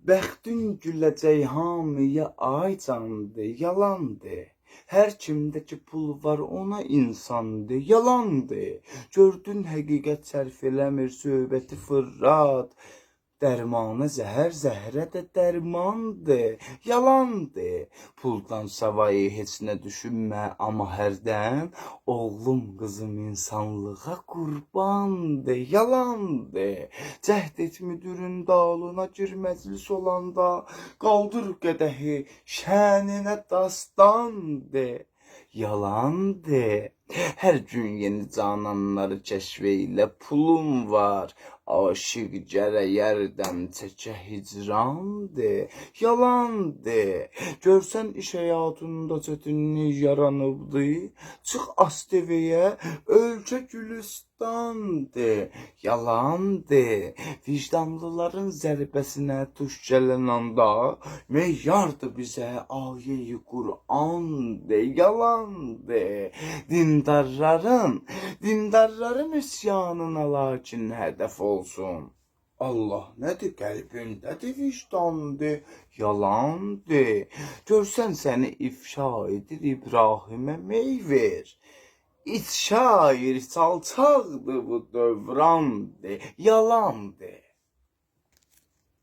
Bəxtin güləcək hamıya ay candı, yalandı. Hər kimdəki pul var ona insandı, yalandı. Gördün həqiqət sərf eləmir söhbəti fırlat. Dərmanı zəhər, zəhrə də dərmandır, yalandır. Puldan savayı heç nə düşünmə, amma hərdən oğlum, qızım insanlığa qurbandır, yalandır. Cəhd et müdürün dalına gir məclis olanda, qaldır qədəhi, şəninə dastandır. Yalandır. Hər gün yeni cananları kəşf elə, pulum var. Aşıq gərək yerdən çəkə hicrandır. Yalandır. Görsən iş həyatında çətinlik yaranıbdı, çıx ASTV-yə, ölkə Gülüstandır. Yalandır. Vicdanlıların zərbəsinə tuş gələn anda, meyyardır bizə ayə-i Qur'andır. Yalandır. Dindarların üsyanına lakin hədəf olsun. Allah nədir qəlbindədir, vicdandır, yalandır. Görsən səni ifşa edir İbrahimə mey ver. İç şair, çalçaqdır bu dövrandır, yalandır.